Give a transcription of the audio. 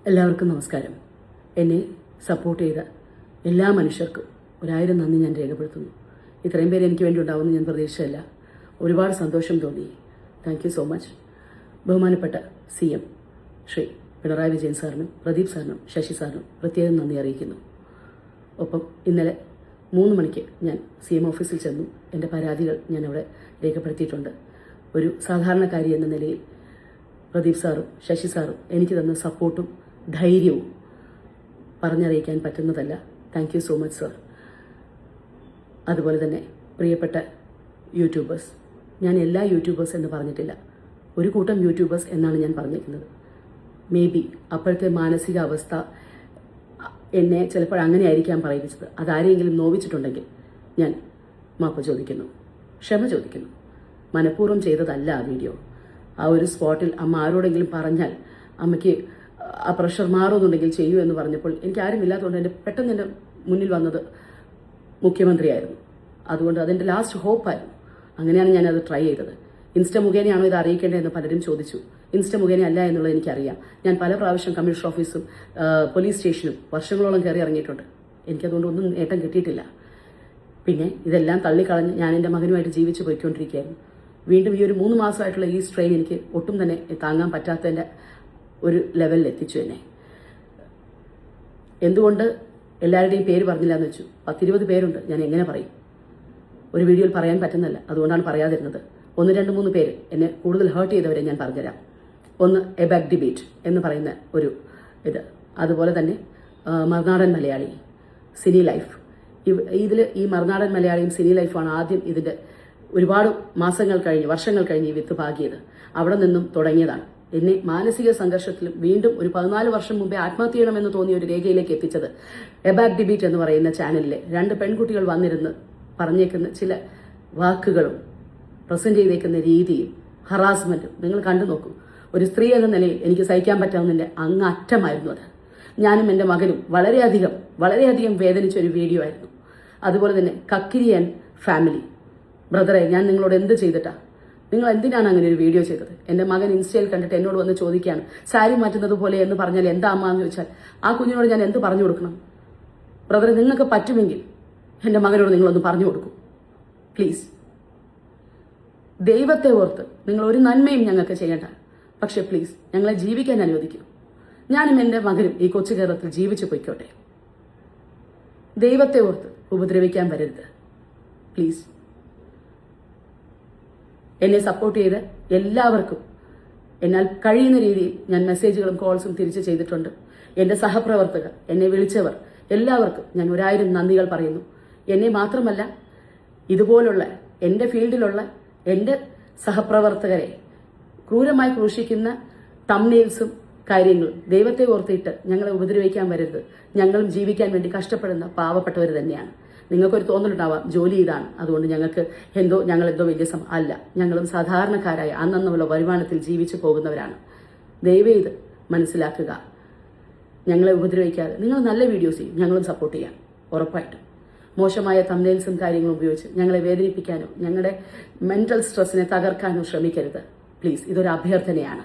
എല്ലാവർക്കും നമസ്കാരം. എന്നെ സപ്പോർട്ട് ചെയ്ത എല്ലാ മനുഷ്യർക്കും 1000 നന്ദി ഞാൻ രേഖപ്പെടുത്തുന്നു. ഇത്രയും പേര് എനിക്ക് വേണ്ടി ഉണ്ടാവുമെന്ന് ഞാൻ പ്രതീക്ഷിച്ചല്ല. ഒരുപാട് സന്തോഷം തോന്നി. Thank you so much. ബഹുമാനപ്പെട്ട CM ശ്രീ പിണറായി വിജയൻ സാറിനും പ്രദീപ് സാറിനും ശശി സാറിനും പ്രത്യേകം നന്ദി അറിയിക്കുന്നു. ഒപ്പം ഇന്നലെ 3 മണിക്ക് ഞാൻ CM ഓഫീസിൽ ചെന്നു. എൻ്റെ പരാതികൾ ഞാൻ അവിടെ രേഖപ്പെടുത്തിയിട്ടുണ്ട്. ഒരു സാധാരണക്കാരി എന്ന നിലയിൽ പ്രദീപ് സാറും ശശി സാറും എനിക്ക് തന്ന സപ്പോർട്ടും ധൈര്യവും പറഞ്ഞറിയിക്കാൻ പറ്റുന്നതല്ല. Thank you so much sir. അതുപോലെ തന്നെ പ്രിയപ്പെട്ട യൂട്യൂബേഴ്സ്, ഞാൻ എല്ലാ യൂട്യൂബേഴ്സ് എന്ന് പറഞ്ഞിട്ടില്ല, ഒരു കൂട്ടം യൂട്യൂബേഴ്സ് എന്നാണ് ഞാൻ പറഞ്ഞിരിക്കുന്നത്. മേ ബി അപ്പോഴത്തെ മാനസികാവസ്ഥ എന്നെ ചിലപ്പോൾ അങ്ങനെ ആയിരിക്കാം പറയിപ്പിച്ചത്. അതാരെങ്കിലും നോവിച്ചിട്ടുണ്ടെങ്കിൽ ഞാൻ മാപ്പ് ചോദിക്കുന്നു, ക്ഷമ ചോദിക്കുന്നു. മനഃപൂർവ്വം ചെയ്തതല്ല ആ വീഡിയോ. ആ ഒരു സ്പോട്ടിൽ അമ്മ ആരോടെങ്കിലും പറഞ്ഞാൽ അമ്മയ്ക്ക് ആ പ്രഷർ മാറുമെന്നുണ്ടെങ്കിൽ ചെയ്യൂ എന്ന് പറഞ്ഞപ്പോൾ എനിക്ക് ആരും ഇല്ലാത്തതുകൊണ്ട് പെട്ടെന്ന് എൻ്റെ മുന്നിൽ വന്നത് മുഖ്യമന്ത്രിയായിരുന്നു. അതുകൊണ്ട് അതെൻ്റെ ലാസ്റ്റ് ഹോപ്പായിരുന്നു. അങ്ങനെയാണ് ഞാനത് ട്രൈ ചെയ്തത്. ഇൻസ്റ്റ മുഖേനയാണോ ഇത് അറിയിക്കേണ്ടതെന്ന് പലരും ചോദിച്ചു. ഇൻസ്റ്റ മുഖേന അല്ല എന്നുള്ളത് എനിക്കറിയാം. ഞാൻ പല പ്രാവശ്യം കമ്മീഷണർ ഓഫീസും പോലീസ് സ്റ്റേഷനും വർഷങ്ങളോളം കയറി ഇറങ്ങിയിട്ടുണ്ട്. എനിക്കതുകൊണ്ട് ഒന്നും നേട്ടം കിട്ടിയിട്ടില്ല. പിന്നെ ഇതെല്ലാം തള്ളിക്കളഞ്ഞ് ഞാൻ എൻ്റെ മകനുമായിട്ട് ജീവിച്ച് പോയിക്കൊണ്ടിരിക്കുകയായിരുന്നു. വീണ്ടും ഈ ഒരു 3 മാസമായിട്ടുള്ള ഈ സ്ട്രെയിൻ എനിക്ക് ഒട്ടും തന്നെ താങ്ങാൻ പറ്റാത്തതിൻ്റെ ഒരു ലെവലിൽ എത്തിച്ചു എന്നെ. എന്തുകൊണ്ട് എല്ലാവരുടെയും പേര് പറഞ്ഞില്ല എന്ന് വെച്ചു. 10-20 പേരുണ്ട്. ഞാൻ എങ്ങനെ പറയും? ഒരു വീഡിയോയിൽ പറയാൻ പറ്റുന്നല്ല. അതുകൊണ്ടാണ് പറയാതിരുന്നത്. 1, 2, 3 പേര് എന്നെ കൂടുതൽ ഹേർട്ട് ചെയ്തവരെ ഞാൻ പറഞ്ഞുതരാം. ഒന്ന് എബാക് ഡിബേറ്റ് എന്ന് പറയുന്ന ഒരു ഇത്, അതുപോലെ തന്നെ മറുനാടൻ മലയാളി, സിനി ലൈഫ്. ഇതിൽ ഈ മറുനാടൻ മലയാളിയും സിനി ലൈഫാണ് ആദ്യം ഇതിൻ്റെ ഒരുപാട് മാസങ്ങൾ കഴിഞ്ഞ് വർഷങ്ങൾ കഴിഞ്ഞ് ഈ വിത്ത് പാകിയത്. അവിടെ നിന്നും തുടങ്ങിയതാണ് എന്നെ മാനസിക സംഘർഷത്തിലും വീണ്ടും ഒരു 14 വർഷം മുമ്പേ ആത്മഹത്യ ചെയ്യണമെന്ന് തോന്നിയ ഒരു രേഖയിലേക്ക് എത്തിച്ചത് എബാക് ഡിബേറ്റ് എന്ന് പറയുന്ന ചാനലിലെ 2 പെൺകുട്ടികൾ വന്നിരുന്ന് പറഞ്ഞേക്കുന്ന ചില വാക്കുകളും പ്രസന്റ് ചെയ്തേക്കുന്ന രീതിയും ഹറാസ്മെന്റും നിങ്ങൾ കണ്ടു നോക്കൂ. ഒരു സ്ത്രീ എന്ന നിലയിൽ എനിക്ക് സഹിക്കാൻ പറ്റാവുന്നതിന്റെ അങ്ങറ്റമായിരുന്നു അത്. ഞാനും എൻ്റെ മകനും വളരെയധികം വേദനിച്ച ഒരു വീഡിയോ ആയിരുന്നു. അതുപോലെ തന്നെ കക്കിരിയൻ ഫാമിലി ബ്രദറെ, ഞാൻ നിങ്ങളോട് എന്ത് ചെയ്തിട്ടാ? നിങ്ങൾ എന്തിനാണ് അങ്ങനെ ഒരു വീഡിയോ ചെയ്തത്? എൻ്റെ മകൻ ഇൻസ്റ്റയിൽ കണ്ടിട്ട് എന്നോട് വന്ന് ചോദിക്കുകയാണ്, സാരി മാറ്റുന്നത് പോലെ എന്ന് പറഞ്ഞാൽ എന്താ അമ്മ എന്ന് ചോദിച്ചാൽ ആ കുഞ്ഞിനോട് ഞാൻ എന്ത് പറഞ്ഞു കൊടുക്കണം? ബ്രദറെ, നിങ്ങൾക്ക് പറ്റുമെങ്കിൽ എൻ്റെ മകനോട് നിങ്ങളൊന്ന് പറഞ്ഞു കൊടുക്കൂ പ്ലീസ്. ദൈവത്തെ ഓർത്ത് നിങ്ങൾ ഒരു നന്മയും ഞങ്ങൾക്ക് ചെയ്യേണ്ട, പക്ഷെ പ്ലീസ് ഞങ്ങളെ ജീവിക്കാൻ അനുവദിക്കൂ. ഞാനും എൻ്റെ മകനും ഈ കൊച്ചു കേരളത്തിൽ ജീവിച്ചു പൊയ്ക്കോട്ടെ. ദൈവത്തെ ഓർത്ത് ഉപദ്രവിക്കാൻ വരരുത് പ്ലീസ്. എന്നെ സപ്പോർട്ട് ചെയ്ത് എല്ലാവർക്കും എന്നാൽ കഴിയുന്ന രീതിയിൽ ഞാൻ മെസ്സേജുകളും കോൾസും തിരിച്ചു ചെയ്തിട്ടുണ്ട്. എൻ്റെ സഹപ്രവർത്തകർ, എന്നെ വിളിച്ചവർ എല്ലാവർക്കും ഞാൻ 1000 നന്ദികൾ പറയുന്നു. എന്നെ മാത്രമല്ല, ഇതുപോലുള്ള എൻ്റെ ഫീൽഡിലുള്ള എൻ്റെ സഹപ്രവർത്തകരെ ക്രൂരമായി ക്രൂശിക്കുന്ന തംബ്നെയിൽസും കാര്യങ്ങളും ദൈവത്തെ ഓർത്തിട്ട് ഞങ്ങളെ ഉപദ്രവിക്കാൻ വരരുത്. ഞങ്ങളും ജീവിക്കാൻ വേണ്ടി കഷ്ടപ്പെടുന്ന പാവപ്പെട്ടവർ തന്നെയാണ്. നിങ്ങൾക്കൊരു തോന്നലുണ്ടാവാം ജോലി ഇതാണ്, അതുകൊണ്ട് ഞങ്ങളെന്തോ വലിയ അല്ല. ഞങ്ങളും സാധാരണക്കാരായ അന്നുള്ള വരുമാനത്തിൽ ജീവിച്ചു പോകുന്നവരാണ്. ദയവേത് മനസ്സിലാക്കുക. ഞങ്ങളെ ഉപദ്രവിക്കാതെ നിങ്ങൾ നല്ല വീഡിയോസ് ചെയ്യും, ഞങ്ങളും സപ്പോർട്ട് ചെയ്യാം ഉറപ്പായിട്ടും. മോശമായ തംബ്നെയിൽസും കാര്യങ്ങളും ഉപയോഗിച്ച് ഞങ്ങളെ വേദനിപ്പിക്കാനോ ഞങ്ങളുടെ മെന്റൽ സ്ട്രെസ്സിനെ തകർക്കാനോ ശ്രമിക്കരുത് പ്ലീസ്. ഇതൊരു അഭ്യർത്ഥനയാണ്.